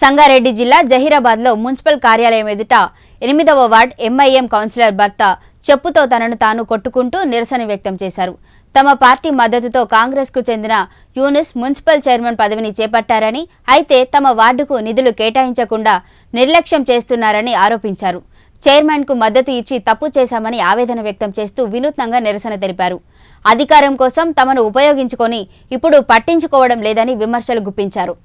సంగారెడ్డి జిల్లా జహీరాబాద్లో మున్సిపల్ కార్యాలయం ఎదుట 8వ వార్డ్ ఎంఐఎం కౌన్సిలర్ భర్త చెప్పుతో తనను తాను కొట్టుకుంటూ నిరసన వ్యక్తం చేశారు. తమ పార్టీ మద్దతుతో కాంగ్రెస్కు చెందిన యూనిస్ మున్సిపల్ చైర్మన్ పదవిని చేపట్టారని, అయితే తమ వార్డుకు నిధులు కేటాయించకుండా నిర్లక్ష్యం చేస్తున్నారని ఆరోపించారు. చైర్మన్కు మద్దతు ఇచ్చి తప్పు చేశామని ఆవేదన వ్యక్తం చేస్తూ వినూత్నంగా నిరసన తెలిపారు. అధికారం కోసం తమను ఉపయోగించుకొని ఇప్పుడు పట్టించుకోవడం లేదని విమర్శలు గుప్పించారు.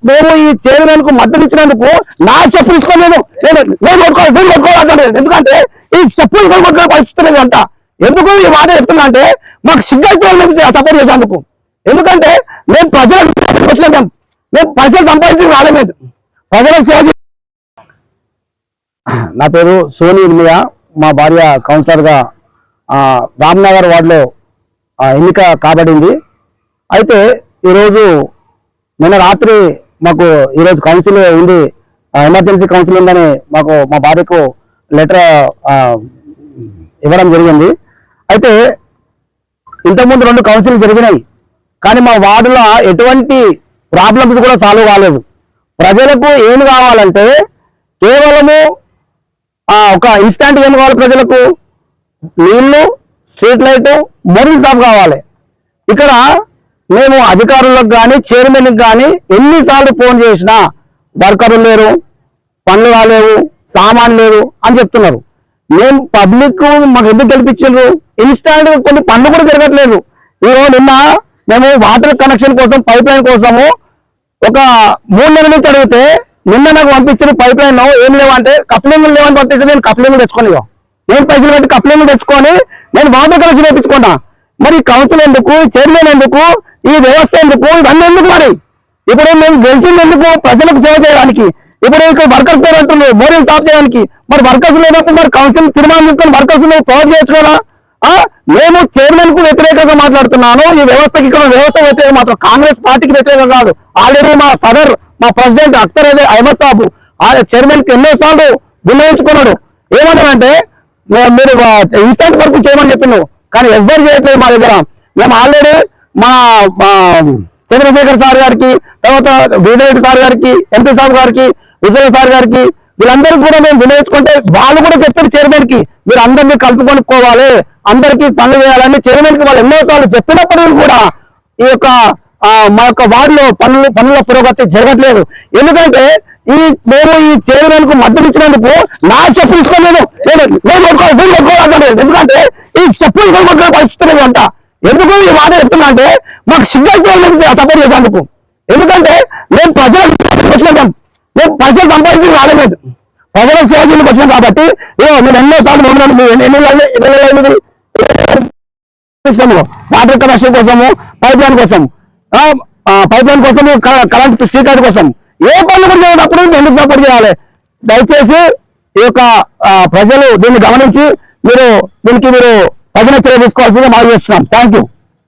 మేము ఈ చైర్మన్ కు మద్దతు ఇచ్చినందుకు నా చెప్పు తీసుకోలేదు. ఎందుకంటే ఈ చెప్పు కొట్టుకునే పరిస్థితి లేదు అంట. ఎందుకు ఈ మాట చెప్తున్నా అంటే మాకు సిగ్గు సపోర్ట్ చేసేందుకు. ఎందుకంటే మేము ప్రజలకు వచ్చినాం, మేము పైసలు సంపాదించి రాలేదు, ప్రజలకు సేవ. నా పేరు సోని ఇర్మియా, మా భార్య కౌన్సిలర్ గా రామ్నగర్ వార్డులో ఎన్నిక కాబడింది. అయితే ఈరోజు నిన్న రాత్రి మాకు ఈరోజు కౌన్సిల్ ఉంది, ఎమర్జెన్సీ కౌన్సిల్ ఉందని మాకు మా భార్యకు లెటర్ ఇవ్వడం జరిగింది. అయితే ఇంతకుముందు 2 కౌన్సిల్ జరిగినాయి, కానీ మా వార్డులో ఎటువంటి ప్రాబ్లమ్స్ కూడా సాల్వ్ కాలేదు. ప్రజలకు ఏమి కావాలంటే కేవలము ఒక ఇన్స్టాంట్ ఏం కావాలి, ప్రజలకు నీళ్లు, స్ట్రీట్ లైట్, మోరింగ్ షాప్ కావాలి. ఇక్కడ మేము అధికారులకు కానీ చైర్మన్కి కానీ ఎన్నిసార్లు ఫోన్ చేసినా వర్కర్లు లేరు, పనులు కాలేవు, సామాన్ లేరు అని చెప్తున్నారు. మేము పబ్లిక్ మాకు ఎందుకు గెలిపించారు? ఇన్స్టాంట్ కొన్ని పనులు కూడా జరగట్లేదు. ఈరోజు నిన్న మేము వాటర్ కనెక్షన్ కోసం పైప్ లైన్ కోసము ఒక 3 నెలల నుంచి అడిగితే నిన్న నాకు పంపించిన పైప్ లైన్ ఏం లేవంటే కప్లింగ్ లేవని పంపించి నేను కప్లింగ్ తెచ్చుకొని, నేను పైసలు పెట్టి కప్లింగ్ తెచ్చుకొని నేను వాటర్ కనెక్షన్ తెప్పించుకున్నా. మరి కౌన్సిల్ ఎందుకు, చైర్మన్ ఎందుకు, ఈ వ్యవస్థ ఎందుకు, ఇవన్నీ ఎందుకు? మరి ఇప్పుడు మేము గెలిచింది ఎందుకు? ప్రజలకు సేవ చేయడానికి. ఇప్పుడు ఇక్కడ వర్కర్స్ లేరు అంటున్నారు, మోరింగ్ స్టాప్ చేయడానికి. మరి వర్కర్స్ లేనప్పుడు మరి కౌన్సిల్ తీర్మానం తీసుకొని వర్కర్స్ ప్రొవైడ్ చేయొచ్చు కదా. మేము చైర్మన్ కు వ్యతిరేకంగా మాట్లాడుతున్నాను, ఈ వ్యవస్థకి ఇక్కడ వ్యవస్థ వ్యతిరేకంగా మాట్లాడు, కాంగ్రెస్ పార్టీకి వ్యతిరేకంగా కాదు. ఆల్రెడీ మా సదర్, మా ప్రెసిడెంట్ అఖ్తర్ అహ్మద్ సాబు చైర్మన్ కి ఎన్నోసార్లు వినియోగించుకున్నాడు. ఏమన్నాడంటే మీరు ఇన్స్టాంట్ వర్క్ చేయమని చెప్పినావు, కానీ ఎవ్వరు చేయట్లేదు మా దగ్గర. మేము ఆల్రెడీ మా చంద్రశేఖర్ సార్ గారికి, తర్వాత విజయరెడ్డి సార్ గారికి, ఎంపీ సార్ గారికి, విజయ్ సార్ గారికి, వీళ్ళందరికీ కూడా మేము వినియోగించుకుంటే వాళ్ళు కూడా చెప్పారు చైర్మన్ కి మీరు అందరినీ కలుపుకొనుకోవాలి, అందరికీ పనులు చేయాలని చైర్మన్ కి వాళ్ళు ఎన్నోసార్లు చెప్పినప్పటికీ కూడా ఈ యొక్క మా యొక్క వార్డులో పనుల పురోగతి జరగట్లేదు. ఎందుకంటే మేము ఈ చైర్మన్ కు మద్దతు ఇచ్చినందుకు నా చెప్పు తీసుకోలేదు. ఎందుకంటే ఈ చెప్పు కొట్టుకునే పరిస్థితి లేదు అంట. ఎందుకు ఈ మాట చెప్తున్నా అంటే మాకు సిగ్గు సపోర్ట్ చేసేందుకు. ఎందుకంటే మేము ప్రజలకు వచ్చినాం, మేము పైసలు సంపాదించి రాలేదు, ప్రజలకు సేవ చేయడానికి వచ్చినాం. కాబట్టి మేము ఎన్నోసార్లు వాటర్ కనెక్షన్ కోసము, పైప్ లైన్ కోసం, కరెంట్ స్ట్రీట్ లైట్ కోసం ఏ పనులు కూడా చేయనప్పుడు ఎందుకు సపోర్ట్ చేయాలి? దయచేసి ఈ యొక్క ప్రజలు దీన్ని గమనించి మీరు దీనికి తగిన చర్య తీసుకోవాల్సిందిగా మనం చేస్తున్నాం. Thank you.